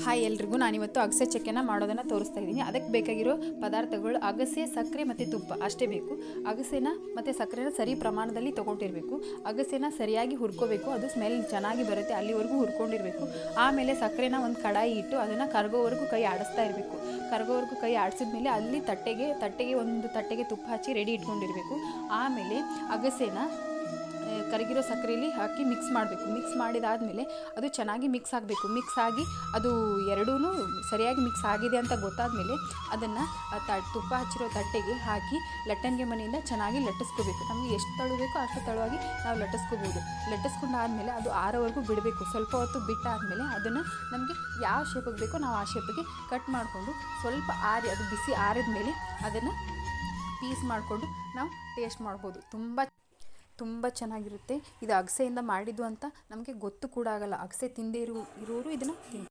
Hi ಎಲ್ರಿಗೂ, ನಾನಿವತ್ತು ಅಗಸೆ ಚಕ್ಕೆನ ಮಾಡೋದನ್ನು ತೋರಿಸ್ತಾ ಇದ್ದೀನಿ. ಅದಕ್ಕೆ ಬೇಕಾಗಿರೋ ಪದಾರ್ಥಗಳು ಅಗಸೆ, ಸಕ್ಕರೆ ಮತ್ತು ತುಪ್ಪ ಅಷ್ಟೇ ಬೇಕು. ಅಗಸೆನ ಮತ್ತು ಸಕ್ಕರೆನ ಸರಿ ಪ್ರಮಾಣದಲ್ಲಿ ತೊಗೊಂಡಿರಬೇಕು. ಅಗಸೆನ ಸರಿಯಾಗಿ ಹುರ್ಕೋಬೇಕು, ಅದು ಸ್ಮೆಲ್ ಚೆನ್ನಾಗಿ ಬರುತ್ತೆ, ಅಲ್ಲಿವರೆಗೂ ಹುರ್ಕೊಂಡಿರಬೇಕು. ಆಮೇಲೆ ಸಕ್ಕರೆನ ಒಂದು ಕಡಾಯಿ ಇಟ್ಟು ಅದನ್ನು ಕರಗೋವರೆಗೂ ಕೈ ಆಡಿಸ್ತಾ ಇರಬೇಕು. ಕರಗೋವರೆಗೂ ಕೈ ಆಡಿಸಿದ್ಮೇಲೆ ಅಲ್ಲಿ ಒಂದು ತಟ್ಟೆಗೆ ತುಪ್ಪ ಹಚ್ಚಿ ರೆಡಿ ಇಟ್ಕೊಂಡಿರಬೇಕು. ಆಮೇಲೆ ಅಗಸೆನ ಕರಗಿರೋ ಸಕ್ಕರೆಯಲ್ಲಿ ಹಾಕಿ ಮಿಕ್ಸ್ ಮಾಡಬೇಕು. ಮಿಕ್ಸ್ ಮಾಡಿದಾದಮೇಲೆ ಅದು ಚೆನ್ನಾಗಿ ಮಿಕ್ಸ್ ಆಗಬೇಕು. ಮಿಕ್ಸ್ ಆಗಿ ಅದು ಎರಡೂ ಸರಿಯಾಗಿ ಮಿಕ್ಸ್ ಆಗಿದೆ ಅಂತ ಗೊತ್ತಾದಮೇಲೆ ಅದನ್ನು ತುಪ್ಪ ಹಚ್ಚಿರೋ ತಟ್ಟೆಗೆ ಹಾಕಿ ಲಟ್ಟಣಿಗೆ ಮನೆಯಿಂದ ಚೆನ್ನಾಗಿ ಲಟ್ಟಿಸ್ಕೋಬೇಕು. ನಮಗೆ ಎಷ್ಟು ತಳು ಬೇಕೋ ಅಷ್ಟು ತಳುವಾಗಿ ನಾವು ಲಟ್ಟಿಸ್ಕೋಬೋದು. ಲಟ್ಟಿಸ್ಕೊಂಡಾದಮೇಲೆ ಅದು ಆರೋವರೆಗೂ ಬಿಡಬೇಕು. ಸ್ವಲ್ಪ ಹೊತ್ತು ಬಿಟ್ಟಾದಮೇಲೆ ಅದನ್ನು ನಮಗೆ ಯಾವ ಶೇಪಿಗೆ ಬೇಕೋ ನಾವು ಆ ಶೇಪಿಗೆ ಕಟ್ ಮಾಡಿಕೊಂಡು ಸ್ವಲ್ಪ ಅದು ಬಿಸಿ ಆರಿದ ಮೇಲೆ ಅದನ್ನು ಪೀಸ್ ಮಾಡಿಕೊಂಡು ನಾವು ಟೇಸ್ಟ್ ಮಾಡ್ಬೋದು. ತುಂಬ ಚೆನ್ನಾಗಿರುತ್ತೆ. ಇದು ಅಗಸೆಯಿಂದ ಮಾಡಿದ್ದು ಅಂತ ನಮಗೆ ಗೊತ್ತು ಕೂಡ ಆಗಲ್ಲ. ಅಗಸೆ ತಿಂದೇ ಇರೋರು ಇದನ್ನು